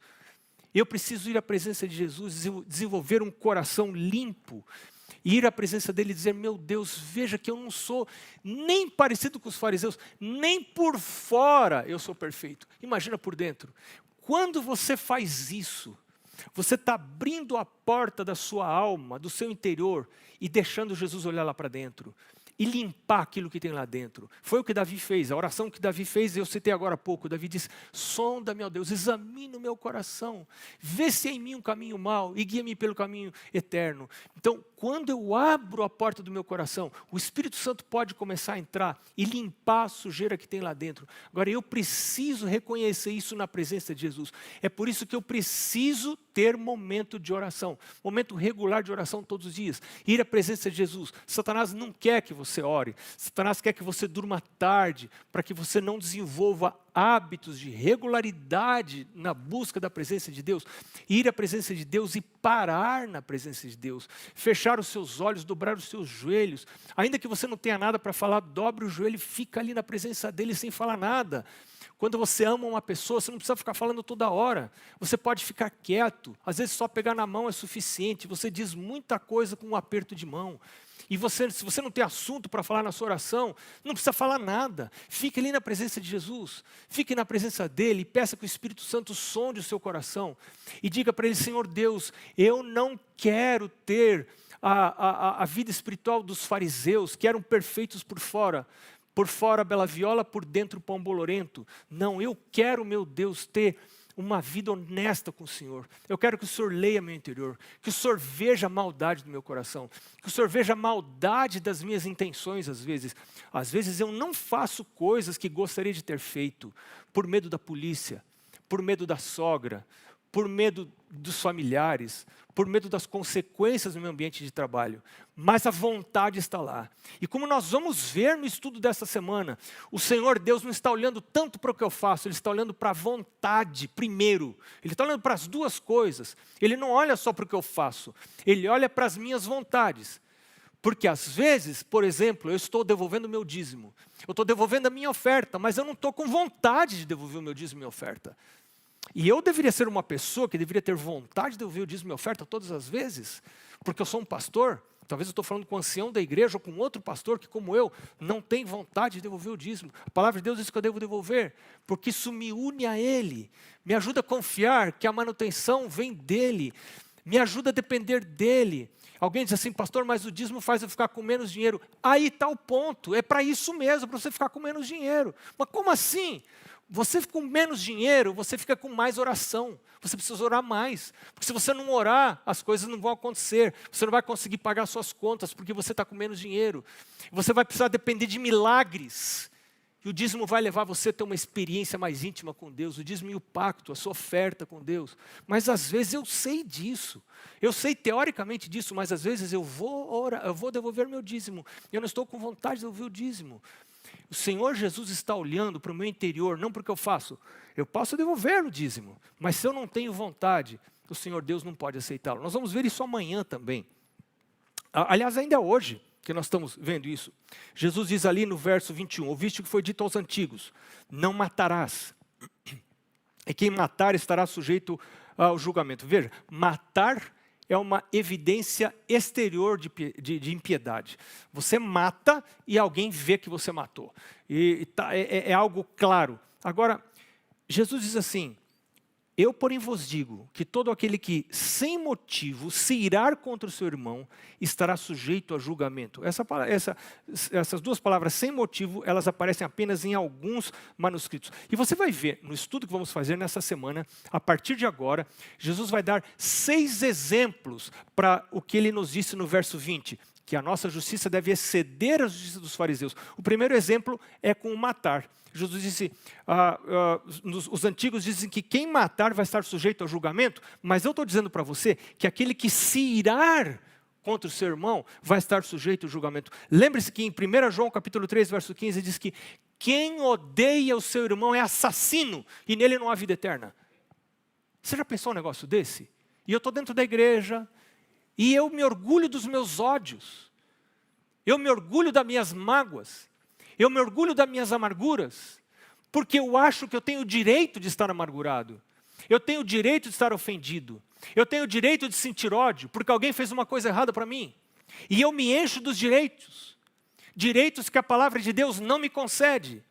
[SPEAKER 3] Eu preciso ir à presença de Jesus, desenvolver um coração limpo, ir à presença dele e dizer, meu Deus, veja que eu não sou nem parecido com os fariseus, nem por fora eu sou perfeito. Imagina por dentro. Quando você faz isso, você está abrindo a porta da sua alma, do seu interior, e deixando Jesus olhar lá para dentro. E limpar aquilo que tem lá dentro. Foi o que Davi fez, a oração que Davi fez, eu citei agora há pouco. Davi disse, sonda-me, ó Deus, examina o meu coração, vê se é em mim um caminho mau e guia-me pelo caminho eterno. Então, quando eu abro a porta do meu coração, o Espírito Santo pode começar a entrar e limpar a sujeira que tem lá dentro. Agora, eu preciso reconhecer isso na presença de Jesus. É por isso que eu preciso ter momento de oração, momento regular de oração todos os dias. Ir à presença de Jesus. Satanás não quer que você ore. Satanás quer que você durma tarde, para que você não desenvolva hábitos de regularidade na busca da presença de Deus. Ir à presença de Deus e parar na presença de Deus. Fechar os seus olhos, dobrar os seus joelhos. Ainda que você não tenha nada para falar, dobre o joelho e fica ali na presença dele sem falar nada. Quando você ama uma pessoa, você não precisa ficar falando toda hora. Você pode ficar quieto. Às vezes só pegar na mão é suficiente. Você diz muita coisa com um aperto de mão. E se você não tem assunto para falar na sua oração, não precisa falar nada. Fique ali na presença de Jesus. Fique na presença dele e peça que o Espírito Santo sonde o seu coração. E diga para ele, Senhor Deus, eu não quero ter a vida espiritual dos fariseus, que eram perfeitos por fora. Por fora, bela viola, por dentro, pão bolorento. Não, eu quero, meu Deus, ter uma vida honesta com o Senhor. Eu quero que o Senhor leia meu interior, que o Senhor veja a maldade do meu coração, que o Senhor veja a maldade das minhas intenções às vezes. Às vezes eu não faço coisas que gostaria de ter feito, por medo da polícia, por medo da sogra, por medo dos familiares, por medo das consequências no meu ambiente de trabalho. Mas a vontade está lá. E como nós vamos ver no estudo dessa semana, o Senhor Deus não está olhando tanto para o que eu faço, Ele está olhando para a vontade primeiro. Ele está olhando para as duas coisas. Ele não olha só para o que eu faço, Ele olha para as minhas vontades. Porque às vezes, por exemplo, eu estou devolvendo o meu dízimo. Eu estou devolvendo a minha oferta, mas eu não estou com vontade de devolver o meu dízimo e minha oferta. E eu deveria ser uma pessoa que deveria ter vontade de devolver o dízimo e minha oferta todas as vezes, porque eu sou um pastor. Talvez eu estou falando com um ancião da igreja ou com outro pastor que, como eu, não tem vontade de devolver o dízimo. A palavra de Deus diz que eu devo devolver, porque isso me une a Ele, me ajuda a confiar que a manutenção vem dEle, me ajuda a depender dEle. Alguém diz assim, pastor, mas o dízimo faz eu ficar com menos dinheiro. Aí está o ponto, é para isso mesmo, para você ficar com menos dinheiro. Mas como assim? Você com menos dinheiro, você fica com mais oração. Você precisa orar mais. Porque se você não orar, as coisas não vão acontecer. Você não vai conseguir pagar suas contas porque você está com menos dinheiro. Você vai precisar depender de milagres. E o dízimo vai levar você a ter uma experiência mais íntima com Deus. O dízimo e o pacto, a sua oferta com Deus. Mas às vezes eu sei disso. Eu sei teoricamente disso, mas às vezes eu vou orar, eu vou devolver meu dízimo. Eu não estou com vontade de devolver o dízimo. O Senhor Jesus está olhando para o meu interior, não para o que eu faço. Eu posso devolver o dízimo, mas se eu não tenho vontade, o Senhor Deus não pode aceitá-lo. Nós vamos ver isso amanhã também. Aliás, ainda é hoje que nós estamos vendo isso. Jesus diz ali no verso 21, ouviste o que foi dito aos antigos, não matarás. E quem matar estará sujeito ao julgamento. Veja, matar é uma evidência exterior de impiedade. Você mata e alguém vê que você matou. É algo claro. Agora, Jesus diz assim, eu, porém, vos digo que todo aquele que, sem motivo, se irar contra o seu irmão, estará sujeito a julgamento. Essas duas palavras, sem motivo, elas aparecem apenas em alguns manuscritos. E você vai ver, no estudo que vamos fazer nessa semana, a partir de agora, Jesus vai dar 6 exemplos para o que ele nos disse no verso 20, que a nossa justiça deve exceder a justiça dos fariseus. O primeiro exemplo é com o matar. Jesus disse, os antigos dizem que quem matar vai estar sujeito ao julgamento, mas eu estou dizendo para você que aquele que se irar contra o seu irmão vai estar sujeito ao julgamento. Lembre-se que em 1 João capítulo 3, verso 15, diz que quem odeia o seu irmão é assassino e nele não há vida eterna. Você já pensou um negócio desse? E eu estou dentro da igreja e eu me orgulho dos meus ódios. Eu me orgulho das minhas mágoas. Eu me orgulho das minhas amarguras. Porque eu acho que eu tenho o direito de estar amargurado. Eu tenho o direito de estar ofendido. Eu tenho o direito de sentir ódio, porque alguém fez uma coisa errada para mim. E eu me encho dos direitos. Direitos que a palavra de Deus não me concede.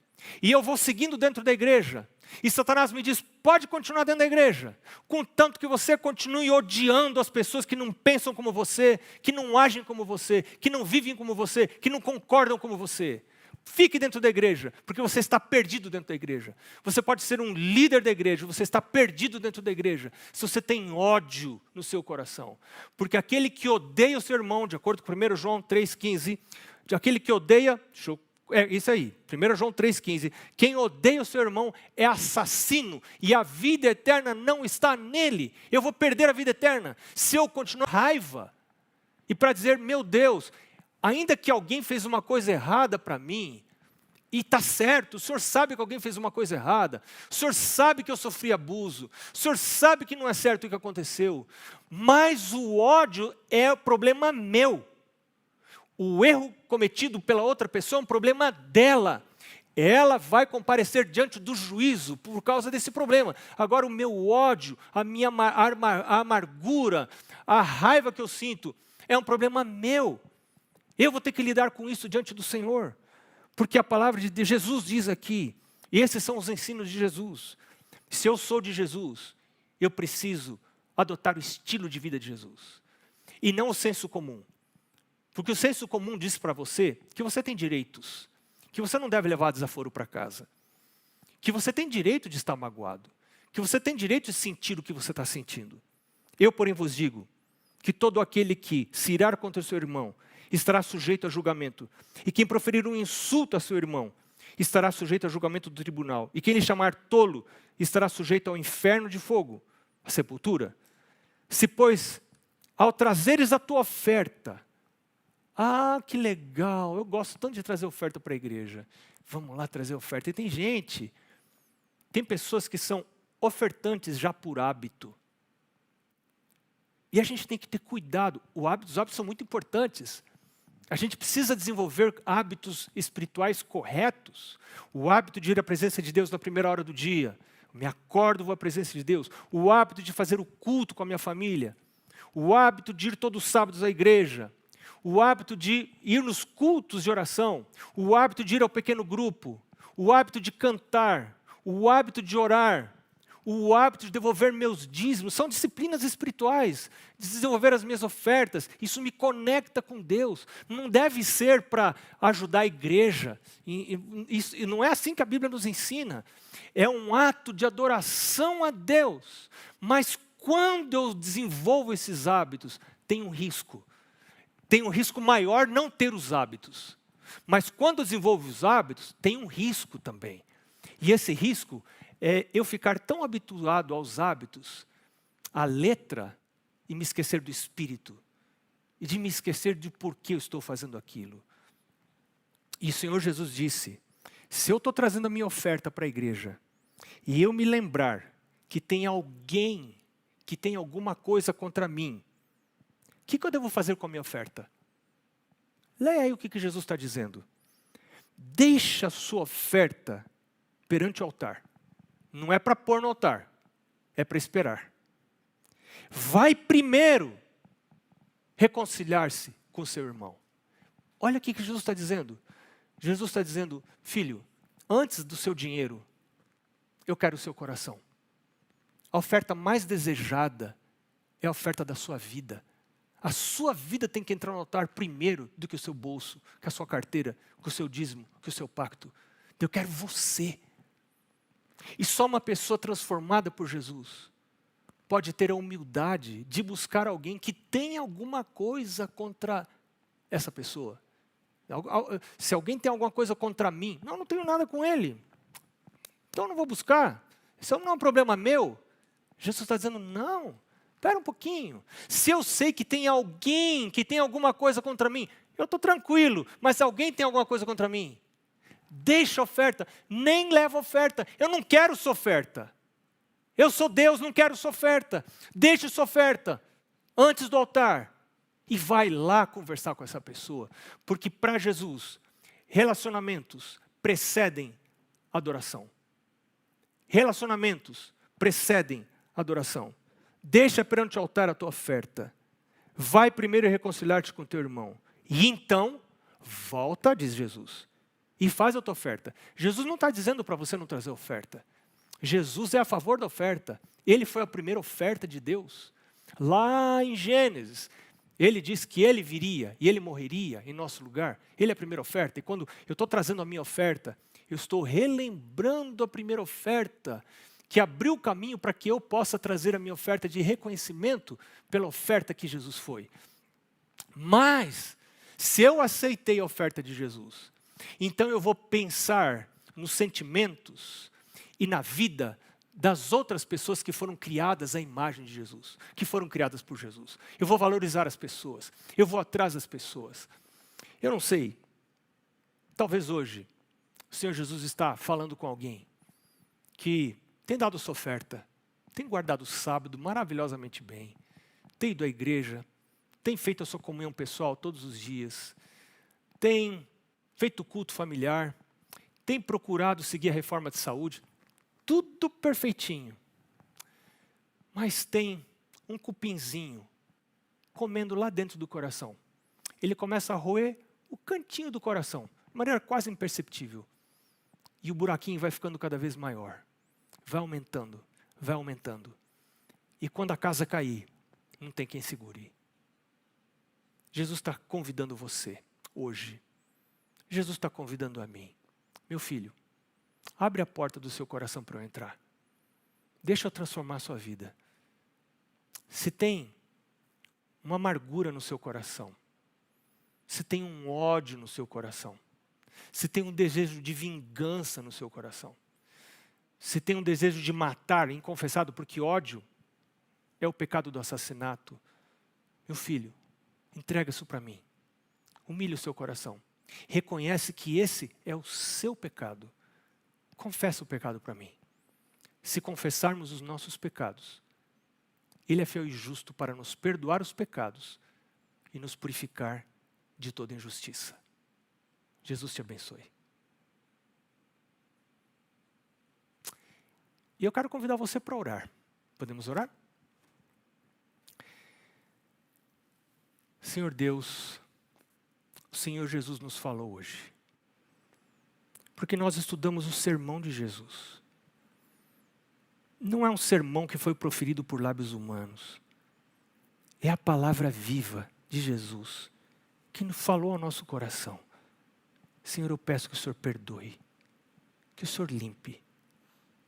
[SPEAKER 3] E eu vou seguindo dentro da igreja. E Satanás me diz, pode continuar dentro da igreja. Contanto que você continue odiando as pessoas que não pensam como você, que não agem como você, que não vivem como você, que não concordam como você. Fique dentro da igreja, porque você está perdido dentro da igreja. Você pode ser um líder da igreja, você está perdido dentro da igreja, se você tem ódio no seu coração. Porque aquele que odeia o seu irmão, de acordo com 1 João 3,15, aquele que odeia, isso aí, 1 João 3,15, quem odeia o seu irmão é assassino, e a vida eterna não está nele. Eu vou perder a vida eterna se eu continuar com raiva. E para dizer, meu Deus, ainda que alguém fez uma coisa errada para mim, e está certo, o senhor sabe que alguém fez uma coisa errada, o senhor sabe que eu sofri abuso, o senhor sabe que não é certo o que aconteceu, mas o ódio é problema meu. O erro cometido pela outra pessoa é um problema dela. Ela vai comparecer diante do juízo por causa desse problema. Agora o meu ódio, a minha amargura, a raiva que eu sinto, é um problema meu. Eu vou ter que lidar com isso diante do Senhor. Porque a palavra de Jesus diz aqui, e esses são os ensinos de Jesus. Se eu sou de Jesus, eu preciso adotar o estilo de vida de Jesus. E não o senso comum. Porque o senso comum diz para você que você tem direitos. Que você não deve levar desaforo para casa. Que você tem direito de estar magoado. Que você tem direito de sentir o que você está sentindo. Eu, porém, vos digo que todo aquele que se irar contra o seu irmão estará sujeito a julgamento. E quem proferir um insulto a seu irmão estará sujeito a julgamento do tribunal. E quem lhe chamar tolo estará sujeito ao inferno de fogo, a sepultura. Se, pois, ao trazeres a tua oferta, que legal, eu gosto tanto de trazer oferta para a igreja. Vamos lá trazer oferta. E tem pessoas que são ofertantes já por hábito. E a gente tem que ter cuidado. Os hábitos são muito importantes. A gente precisa desenvolver hábitos espirituais corretos. O hábito de ir à presença de Deus na primeira hora do dia. Me acordo, vou à presença de Deus. O hábito de fazer o culto com a minha família. O hábito de ir todos os sábados à igreja. O hábito de ir nos cultos de oração. O hábito de ir ao pequeno grupo. O hábito de cantar. O hábito de orar. O hábito de devolver meus dízimos. São disciplinas espirituais. De desenvolver as minhas ofertas. Isso me conecta com Deus. Não deve ser para ajudar a igreja. E não é assim que a Bíblia nos ensina. É um ato de adoração a Deus. Mas quando eu desenvolvo esses hábitos, tem um risco. Tem um risco maior não ter os hábitos. Mas quando eu desenvolvo os hábitos, tem um risco também. E esse risco é eu ficar tão habituado aos hábitos, à letra, e me esquecer do espírito. E de me esquecer de por que eu estou fazendo aquilo. E o Senhor Jesus disse, se eu estou trazendo a minha oferta para a igreja, e eu me lembrar que tem alguém que tem alguma coisa contra mim, o que eu devo fazer com a minha oferta? Leia aí o que Jesus está dizendo. Deixa a sua oferta perante o altar. Não é para pôr no altar, é para esperar. Vai primeiro reconciliar-se com seu irmão. Olha o que Jesus está dizendo. Jesus está dizendo, filho, antes do seu dinheiro, eu quero o seu coração. A oferta mais desejada é a oferta da sua vida. A sua vida tem que entrar no altar primeiro do que o seu bolso, que a sua carteira, que o seu dízimo, que o seu pacto. Eu quero você. E só uma pessoa transformada por Jesus pode ter a humildade de buscar alguém que tem alguma coisa contra essa pessoa. Se alguém tem alguma coisa contra mim, não tenho nada com ele. Então eu não vou buscar. Isso não é um problema meu. Jesus está dizendo, não. Espera um pouquinho. Se eu sei que tem alguém que tem alguma coisa contra mim, eu estou tranquilo. Mas se alguém tem alguma coisa contra mim, deixa a oferta, nem leva a oferta. Eu não quero sua oferta. Eu sou Deus, não quero sua oferta. Deixa sua oferta antes do altar. E vai lá conversar com essa pessoa. Porque para Jesus, relacionamentos precedem adoração. Relacionamentos precedem adoração. Deixa perante o altar a tua oferta. Vai primeiro reconciliar-te com teu irmão. E então, volta, diz Jesus, e faz a tua oferta. Jesus não está dizendo para você não trazer oferta. Jesus é a favor da oferta. Ele foi a primeira oferta de Deus. Lá em Gênesis, ele disse que ele viria e ele morreria em nosso lugar. Ele é a primeira oferta. E quando eu estou trazendo a minha oferta, eu estou relembrando a primeira oferta, que abriu o caminho para que eu possa trazer a minha oferta de reconhecimento pela oferta que Jesus foi. Mas, se eu aceitei a oferta de Jesus, então eu vou pensar nos sentimentos e na vida das outras pessoas que foram criadas à imagem de Jesus, que foram criadas por Jesus. Eu vou valorizar as pessoas, eu vou atrás das pessoas. Eu não sei, talvez hoje o Senhor Jesus está falando com alguém que tem dado sua oferta, tem guardado o sábado maravilhosamente bem, tem ido à igreja, tem feito a sua comunhão pessoal todos os dias, tem feito o culto familiar, tem procurado seguir a reforma de saúde, tudo perfeitinho. Mas tem um cupinzinho comendo lá dentro do coração. Ele começa a roer o cantinho do coração, de maneira quase imperceptível. E o buraquinho vai ficando cada vez maior. Vai aumentando, vai aumentando. E quando a casa cair, não tem quem segure. Jesus está convidando você hoje. Jesus está convidando a mim. Meu filho, abre a porta do seu coração para eu entrar. Deixa eu transformar a sua vida. Se tem uma amargura no seu coração, se tem um ódio no seu coração, se tem um desejo de vingança no seu coração, se tem um desejo de matar inconfessado, porque ódio é o pecado do assassinato, meu filho, entrega isso para mim. Humilhe o seu coração. Reconhece que esse é o seu pecado. Confessa o pecado para mim. Se confessarmos os nossos pecados, Ele é fiel e justo para nos perdoar os pecados e nos purificar de toda injustiça. Jesus te abençoe. E eu quero convidar você para orar. Podemos orar? Senhor Deus, o Senhor Jesus nos falou hoje. Porque nós estudamos o sermão de Jesus. Não é um sermão que foi proferido por lábios humanos. É a palavra viva de Jesus que nos falou ao nosso coração. Senhor, eu peço que o Senhor perdoe, que o Senhor limpe,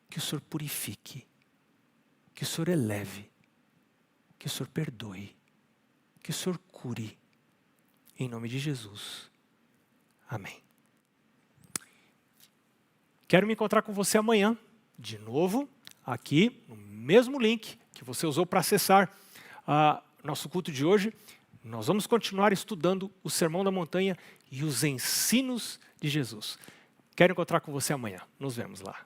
[SPEAKER 3] que o Senhor purifique, que o Senhor eleve, que o Senhor perdoe, que o Senhor cure. Em nome de Jesus. Amém. Quero me encontrar com você amanhã, de novo, aqui no mesmo link que você usou para acessar nosso culto de hoje. Nós vamos continuar estudando o Sermão da Montanha e os ensinos de Jesus. Quero encontrar com você amanhã. Nos vemos lá.